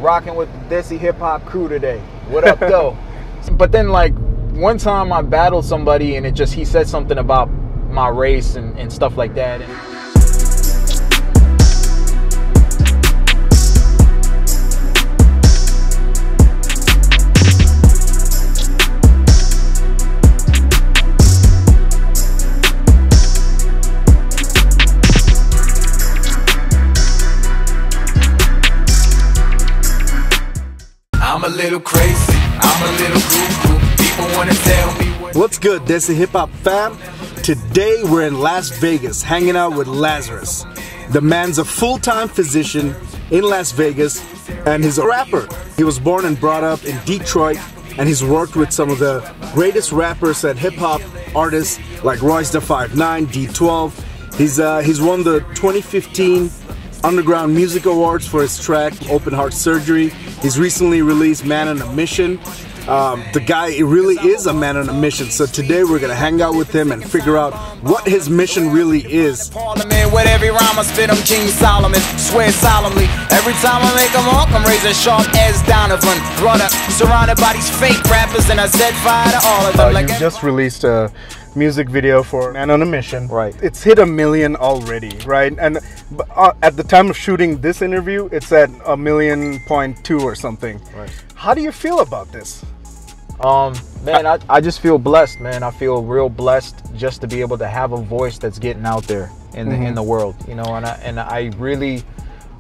rocking with the Desi Hip Hop crew today. What up, though? But then, like, one time I battled somebody and he said something about my race and stuff like that. I'm a little crazy, I'm a little cuckoo. People wanna tell me What's good, Desi Hip Hop fam? Today we're in Las Vegas hanging out with Lazarus. The man's a full-time physician in Las Vegas and he's a rapper. He was born and brought up in Detroit and he's worked with some of the greatest rappers and hip-hop artists like Royce da 5'9", D12. He's won the 2015 Underground Music Awards for his track Open Heart Surgery. He's recently released Man on a Mission. The guy really is a man on a mission. So today we're gonna hang out with him and figure out what his mission really is. Parliament with every rhyme I spit, I'm King Solomon. Swear solemnly, every time I make a mark, I'm razor sharp as Donovan. Brother, surrounded by these fake rappers, and I set fire to all of them. You just released a music video for Man on a Mission. Right. It's hit 1 million already, right? And at the time of shooting this interview, it's at 1.2 million or something. Right. How do you feel about this? Man, I just feel blessed, man. I feel real blessed just to be able to have a voice that's getting out there in the world, you know. And I really,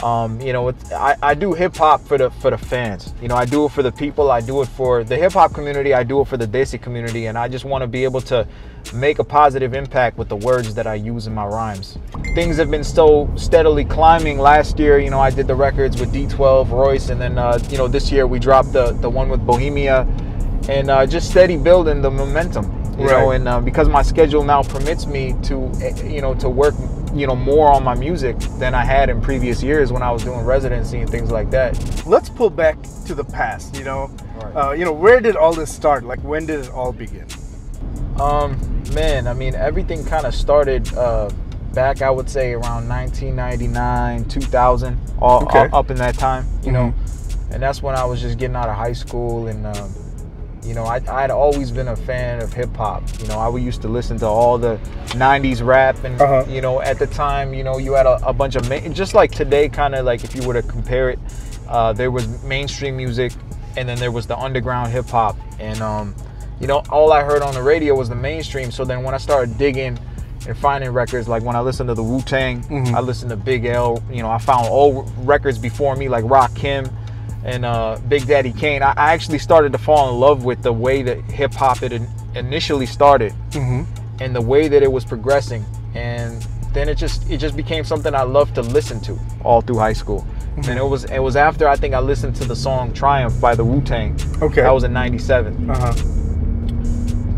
you know, I do hip hop for the fans. You know, I do it for the people. I do it for the hip hop community. I do it for the Desi community, and I just want to be able to make a positive impact with the words that I use in my rhymes. Things have been so steadily climbing. Last year, you know, I did the records with D12, Royce, and then you know, this year we dropped the one with Bohemia. And just steady building the momentum, you know, and because my schedule now permits me to, you know, to work, you know, more on my music than I had in previous years when I was doing residency and things like that. Let's pull back to the past, you know. You know, where did all this start? Like, when did it all begin? Man, I mean, everything kind of started back, I would say, around 1999, 2000, up in that time, you know. And that's when I was just getting out of high school, and you know, I'd always been a fan of hip hop. You know, I used to listen to all the 90s rap, and you know, at the time, you know, you had a bunch of just like today, kind of like if you were to compare it, there was mainstream music, and then there was the underground hip hop, and you know, all I heard on the radio was the mainstream. So then when I started digging and finding records, like when I listened to the Wu-Tang, I listened to Big L. You know, I found old records before me like Rakim and Big Daddy Kane. I actually started to fall in love with the way that hip hop had initially started, and the way that it was progressing, and then it just became something I loved to listen to all through high school. And it was after I think I listened to the song Triumph by the Wu-Tang. Okay. That was in '97.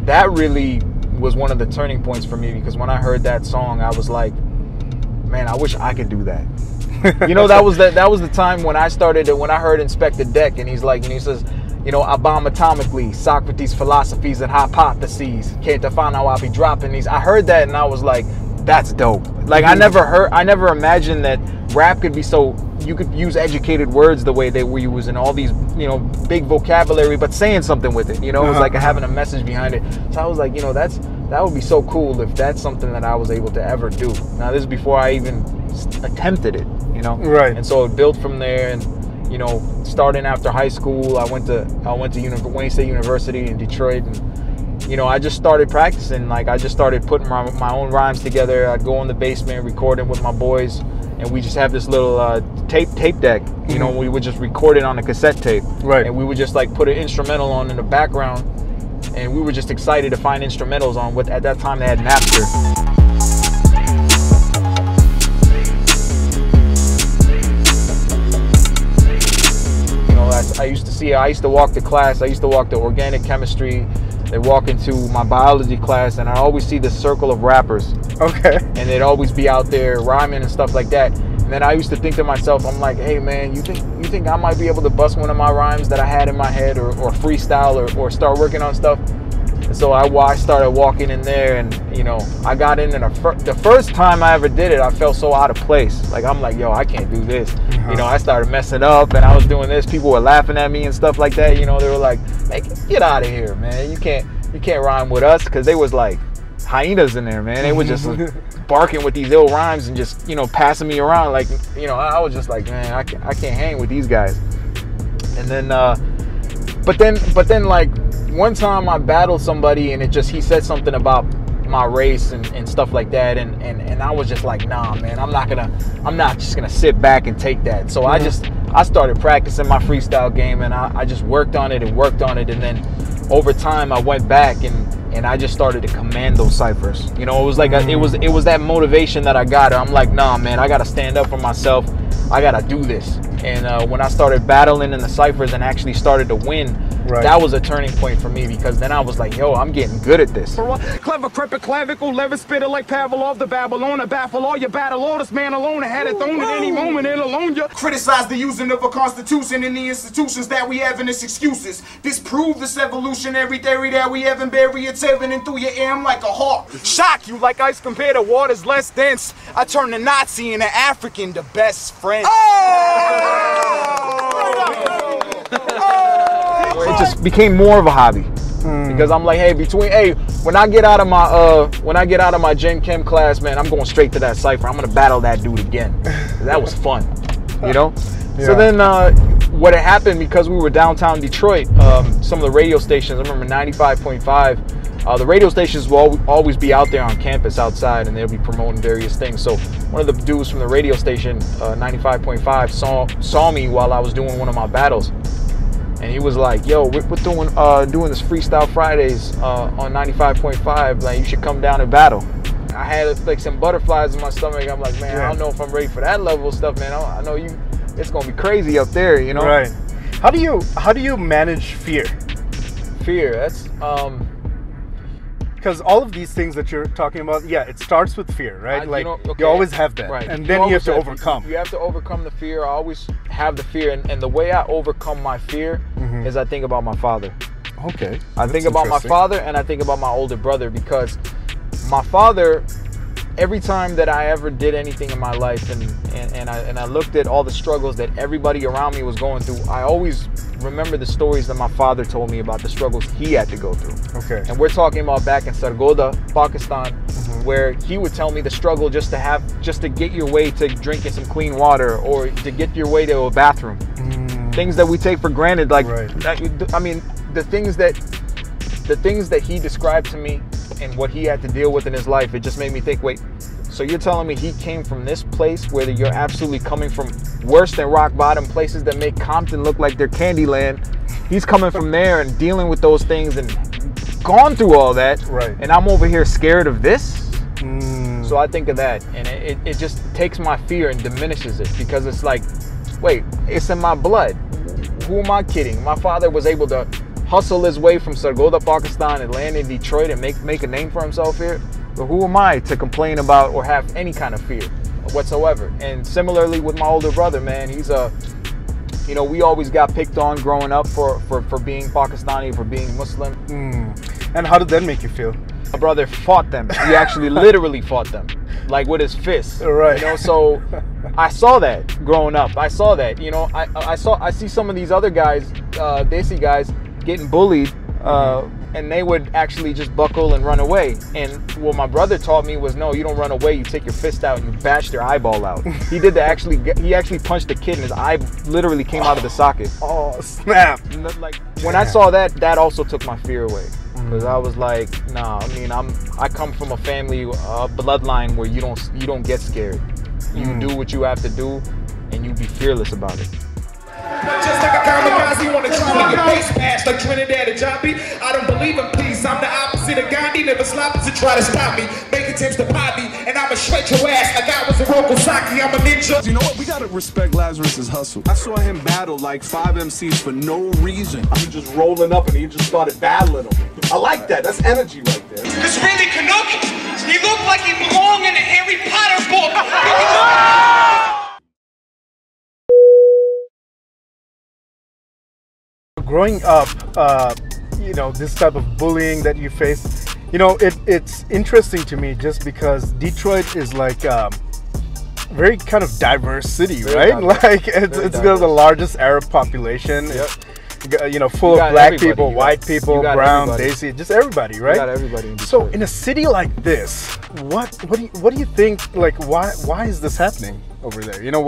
That really was one of the turning points for me, because when I heard that song, I was like, man, I wish I could do that. You know, that was the time when I heard Inspector Deck, and he says, you know, I bomb atomically, Socrates' philosophies and hypotheses, can't define how I'll be dropping these. I heard that and I was like, that's dope. Like, I never imagined that rap could be so, you could use educated words the way they were using all these, you know, big vocabulary, but saying something with it, you know. It was like having a message behind it. So I was like, you know, that would be so cool if that's something that I was able to ever do. Now, this is before I even attempted it, you know. And so it built from there, and you know, starting after high school, I went to Wayne State University in Detroit, and you know, I just started practicing. Like, I just started putting my own rhymes together. I'd go in the basement recording with my boys, and we just have this little tape deck. You know, we would just record it on a cassette tape, and we would just like put an instrumental on in the background, and we were just excited to find instrumentals on what at that time they had Napster. I used to walk to class. I used to walk to organic chemistry. They walk into my biology class, and I always see this circle of rappers. And they'd always be out there rhyming and stuff like that. And then I used to think to myself, I'm like, hey man, you think I might be able to bust one of my rhymes that I had in my head, or freestyle, or start working on stuff? And so I started walking in there, and you know, I got in, and the first time I ever did it, I felt so out of place. Like, I'm like, yo, I can't do this. You know, I started messing up, and I was doing this. People were laughing at me and stuff like that. You know, they were like, "Hey, get out of here, man. You can't rhyme with us," because they was like hyenas in there, man. They were just barking with these ill rhymes and just, you know, passing me around. Like, you know, I was just like, man, I can't hang with these guys. And then, but then, like, one time I battled somebody, and he said something about my race and stuff like that, and I was just like, nah, man, I'm not just gonna sit back and take that. So I started practicing my freestyle game, and I just worked on it, and then over time I went back and I just started to command those ciphers. You know, it was like it was that motivation that I got. I'm like, nah, man, I gotta stand up for myself. I gotta do this. And when I started battling in the ciphers and actually started to win, that was a turning point for me, because then I was like, yo, I'm getting good at this. Clever, crepit, clavicle, lever spitter like Pavlov, the Babylon, baffle all your battle orders, man alone. I had it thrown at any moment, and alone you criticize the using of a constitution and the institutions that we have in its excuses. Disprove this evolutionary theory that we have and bury it's evident through your air like a hawk. Shock you like ice compared to water's less dense. I turn the Nazi into African to best friend. It just became more of a hobby, because I'm like, hey, when I get out of my Gen Chem class, man, I'm going straight to that cipher. I'm gonna battle that dude again. That was fun, you know. So then what had happened, because we were downtown Detroit, some of the radio stations, I remember 95.5, the radio stations will always be out there on campus outside, and they'll be promoting various things. So one of the dudes from the radio station, 95.5, saw me while I was doing one of my battles. And he was like, yo, we're doing this Freestyle Fridays on 95.5. Like, you should come down and battle. I had like some butterflies in my stomach. I'm like, man, I don't know if I'm ready for that level of stuff, man. I know it's gonna be crazy up there, you know? Right. How do you manage fear? Fear, that's because all of these things that you're talking about, it starts with fear, right? Like, you always have that, right? And then you have to overcome. You have to overcome the fear. I always have the fear, and the way I overcome my fear is I think about my father. Okay. I think about my father, and I think about my older brother, because my father, every time that I ever did anything in my life, and I looked at all the struggles that everybody around me was going through, I always remember the stories that my father told me about the struggles he had to go through. Okay. And we're talking about back in Sargodha, Pakistan, where he would tell me the struggle just to get your way to drinking some clean water, or to get your way to a bathroom. Things that we take for granted, like I mean, the things that he described to me and what he had to deal with in his life, it just made me think, wait, so you're telling me he came from this place where you're absolutely coming from worse than rock bottom, places that make Compton look like they're Candyland. He's coming from there and dealing with those things and gone through all that. Right. And I'm over here scared of this. So I think of that, and it just takes my fear and diminishes it, because it's like, wait, it's in my blood. Who am I kidding? My father was able to hustle his way from Sargodha, Pakistan, and land in Detroit and make a name for himself here. But who am I to complain about or have any kind of fear whatsoever? And similarly with my older brother, man, he's you know, we always got picked on growing up for being Pakistani, for being Muslim. And how did that make you feel? My brother fought them. He actually literally fought them, like with his fists. Right. You know, so I saw that growing up. I saw that. You know, I see some of these other guys, Desi guys, getting bullied, and they would actually just buckle and run away. And what my brother taught me was, no, you don't run away. You take your fist out and you bash their eyeball out. He did that. He actually punched the kid, and his eye literally came out of the socket. Oh, snap! Like, when I saw that, that also took my fear away. Because I was like, nah. I mean, I come from a family, bloodline where you don't get scared. You do what you have to do, and you be fearless about it. Just like a kamikaze, wanna try me, your face smashed like Trinidad and Joppy. I don't believe in peace, I'm the opposite of Gandhi. Never sloppy to try to stop me. Make attempts to pop me, and I'ma shred your ass like I was a Rokosaki. I'm a ninja. You know what? We gotta respect Lazarus's hustle. I saw him battle like 5 MCs for no reason. He just rolling up and he just started battling them. I like that. That's energy right there. This really Canuck, he looked like he belonged in a Harry Potter book. Growing up, you know, this type of bullying that you face. You know, it's interesting to me just because Detroit is like very kind of diverse city, Very right? diverse. Like it's got the largest Arab population. Yep. You know, full You of got black everybody. people, You white got- people, you got brown, everybody. Desi, just everybody, right? You got everybody in So Detroit. in a city like this, what do you think? Like, why is this happening over there? You know,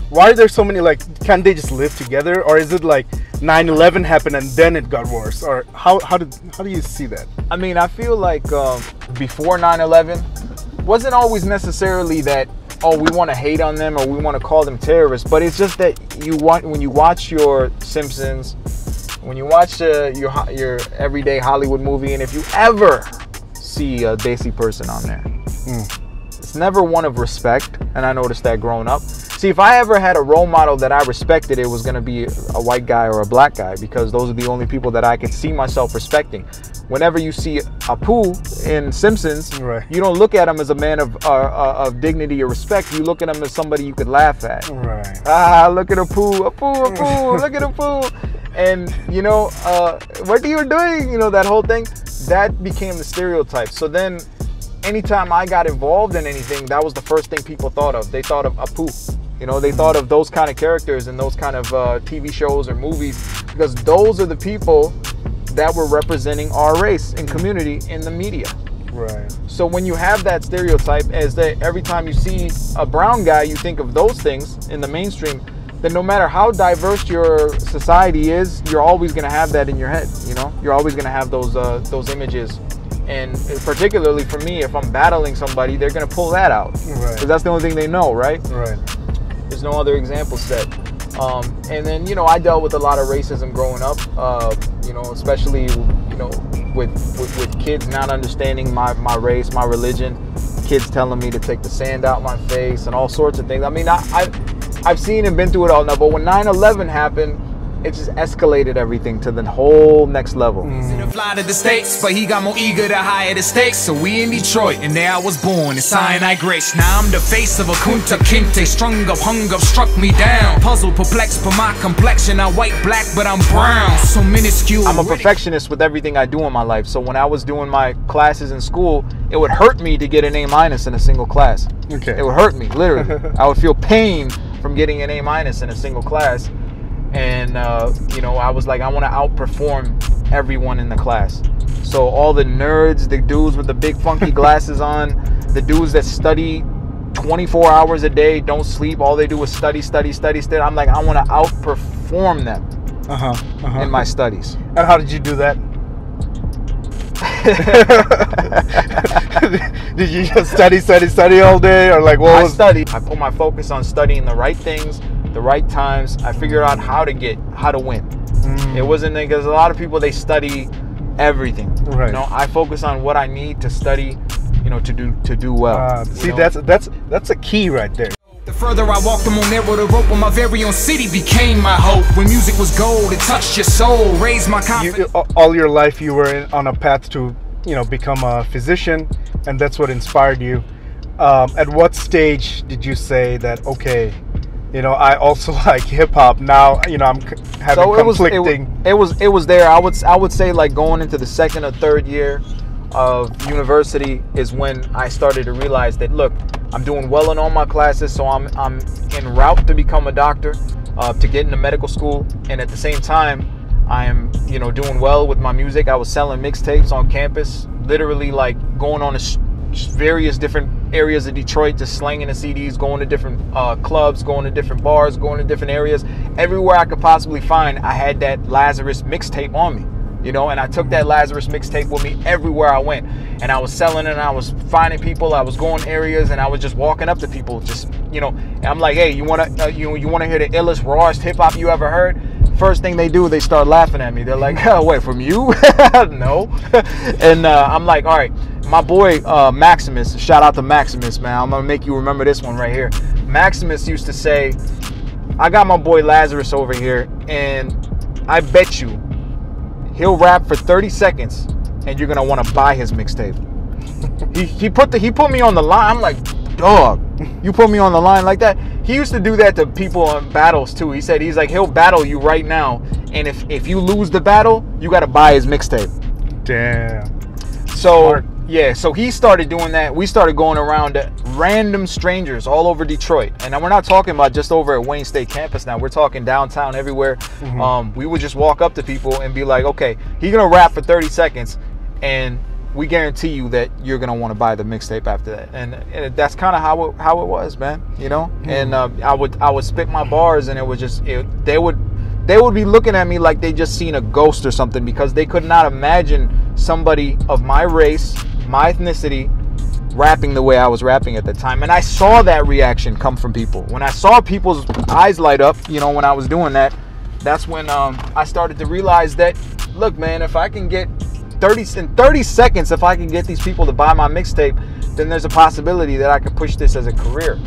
why are there so many? Like, can't they just live together, or is it like 9/11 happened and then it got worse, or how do you see that? I mean, I feel like before 9/11, wasn't always necessarily that, oh, we want to hate on them or we want to call them terrorists, but it's just that when you watch your Simpsons, when you watch your everyday Hollywood movie, and if you ever see a Desi person on there, it's never one of respect, and I noticed that growing up. See, if I ever had a role model that I respected, it was going to be a white guy or a black guy, because those are the only people that I could see myself respecting. Whenever you see Apu in Simpsons, Right. you don't look at him as a man of dignity or respect. You look at him as somebody you could laugh at. Right. Ah, look at Apu, look at Apu. And, you know, what are you doing? You know, that whole thing, that became the stereotype. So then anytime I got involved in anything, that was the first thing people thought of. They thought of Apu. You know, they thought of those kind of characters and those kind of TV shows or movies, because those are the people that were representing our race and community in the media. Right. So when you have that stereotype, as that every time you see a brown guy, you think of those things in the mainstream, then no matter how diverse your society is, you're always going to have that in your head. You know, you're always going to have those images. And particularly for me, if I'm battling somebody, they're going to pull that out, Right. because that's the only thing they know, right? Right. There's no other example set. And then, you know, I dealt with a lot of racism growing up, you know, especially, you know, with kids not understanding my race, my religion, kids telling me to take the sand out my face and all sorts of things. I mean, I've seen and been through it all now, but when 9/11 happened, it just escalated everything to the whole next level. To fly to the States, but he got more eager to higher the stakes. So we in Detroit, and there I was born in cyanide grace. Now I'm the face of a Kunta Kinte, strung up, hung up, struck me down. Puzzled, perplexed by my complexion. I white, black, but I'm brown. So minuscule. I'm a perfectionist with everything I do in my life. So when I was doing my classes in school, it would hurt me to get an A- in a single class. Okay. It would hurt me, literally. I would feel pain from getting an A- in a single class. And, you know, I was like, I want to outperform everyone in the class. So all the nerds, the dudes with the big funky glasses on, the dudes that study 24 hours a day, don't sleep, all they do is study. I'm like, I want to outperform them in my studies. And how did you do that? Did you just study all day, or like what I was? studied. I put my focus on studying the right things, the right times. I figured out how to win. It wasn't, because a lot of people, they study everything. Right. You know, I focus on what I need to study, you know, to do well. See, you know? that's a key right there. The further I walked, the more narrow the rope on my very own city became my hope. When music was gold, it touched your soul, raised my confidence. All your life you were on a path to, you know, become a physician, and that's what inspired you. At what stage did you say that, okay, you know, I also like hip hop now? You know, I'm having conflicting. It was there. I would say like going into the second or third year of university is when I started to realize that, look, I'm doing well in all my classes, so I'm en route to become a doctor, to get into medical school, and at the same time, I am, you know, doing well with my music. I was selling mixtapes on campus, literally like going on to various different areas of Detroit, just slanging the CDs, going to different clubs, going to different bars, going to different areas. Everywhere I could possibly find, I had that Lazarus mixtape on me. You know, and I took that Lazarus mixtape with me everywhere I went, and I was selling it, and I was finding people, I was going areas, and I was just walking up to people, just, you know, and I'm like, hey, you wanna you wanna hear the illest, rawest hip hop you ever heard? First thing they do, they start laughing at me. They're like, oh, wait, from you? No. And I'm like, all right, my boy Maximus, shout out to Maximus, man. I'm gonna make you remember this one right here. Maximus used to say, I got my boy Lazarus over here, and I bet you he'll rap for 30 seconds and you're gonna want to buy his mixtape. He put me on the line. I'm like, dog, you put me on the line like that? he used to do that to people on battles too. He said he'll battle you right now, and if you lose the battle, you got to buy his mixtape. Damn. So Smart. yeah, so he started doing that. We started going around to random strangers all over Detroit, and we're not talking about just over at Wayne State campus now. We're talking downtown, everywhere. We would just walk up to people and be like, okay, he's gonna rap for 30 seconds, and we guarantee you that you're gonna want to buy the mixtape after that. And that's kind of how it was, man. You know. And I would spit my bars, and it was just they would be looking at me like they just seen a ghost or something, because they could not imagine somebody of my race, my ethnicity, rapping the way I was rapping at the time. And I saw that reaction come from people. When I saw people's eyes light up, you know, when I was doing that, that's when I started to realize that, look, man, if I can get 30 seconds, if I can get these people to buy my mixtape, then there's a possibility that I could push this as a career.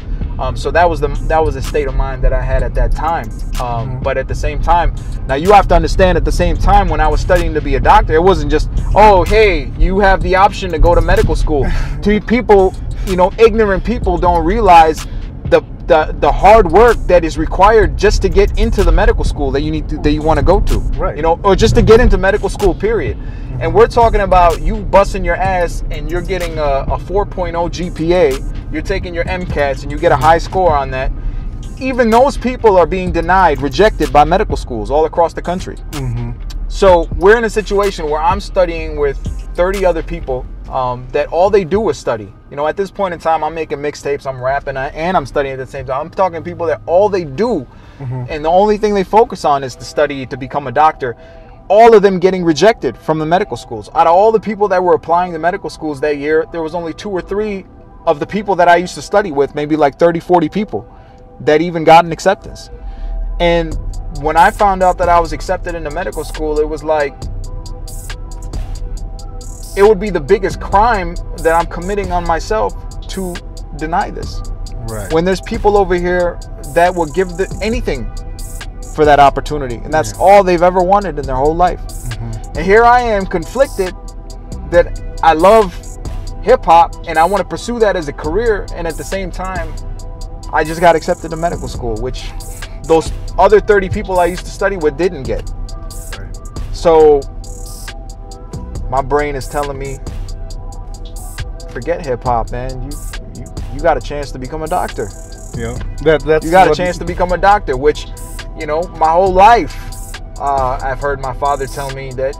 So that was the state of mind that I had at that time. But at the same time, now you have to understand, at the same time, when I was studying to be a doctor, it wasn't just, oh, hey, you have the option to go to medical school. To people, you know, ignorant people don't realize the hard work that is required just to get into the medical school that you want to go to. Right. You know, or just to get into medical school, period. And we're talking about you busting your ass and you're getting a 4.0 GPA, you're taking your MCATs and you get a high score on that. Even those people are being denied, rejected by medical schools all across the country. So we're in a situation where I'm studying with 30 other people that all they do is study. You know, at this point in time, I'm making mixtapes, I'm rapping, and I'm studying at the same time. I'm talking to people that all they do, and the only thing they focus on is to study to become a doctor. All of them getting rejected from the medical schools. Out of all the people that were applying to medical schools that year, there was only 2 or 3 of the people that I used to study with, maybe like 30, 40 people, that even got an acceptance. And when I found out that I was accepted into medical school, it was like, it would be the biggest crime that I'm committing on myself to deny this. Right. When there's people over here that will give anything for that opportunity, and that's all they've ever wanted in their whole life. And here I am, conflicted, that I love hip-hop and I want to pursue that as a career, and at the same time I just got accepted to medical school, which those other 30 people I used to study with didn't get. Right. So my brain is telling me, forget hip-hop, man. You got a chance to become a doctor. Yeah, that's you got a chance to become a doctor, which, you know, my whole life, I've heard my father tell me that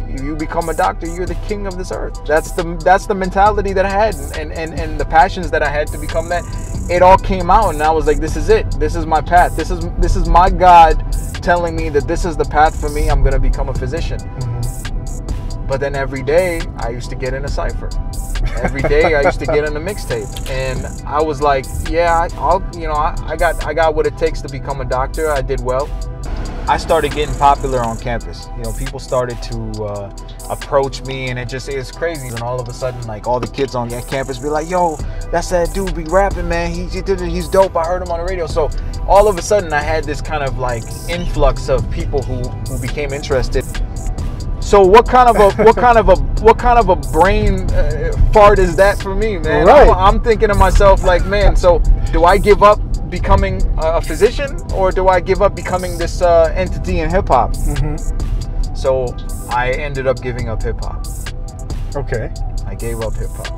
if you become a doctor, you're the king of this earth. That's the mentality that I had, and the passions that I had to become that. It all came out, and I was like, this is it. This is my path. This is my God telling me that this is the path for me. I'm gonna become a physician. But then every day I used to get in a cipher. Every day I used to get in a mixtape, and I was like, yeah, I got what it takes to become a doctor. I did well. I started getting popular on campus. You know, people started to approach me, and it's crazy. And all of a sudden, like, all the kids on campus be like, yo, that's that dude be rapping, man. He's dope. I heard him on the radio. So all of a sudden I had this kind of like influx of people who became interested. So what kind of a brain fart is that for me, man? Right. I'm thinking to myself, like, man, so do I give up becoming a physician, or do I give up becoming this entity in hip hop? So I ended up giving up hip hop. Okay. I gave up hip hop.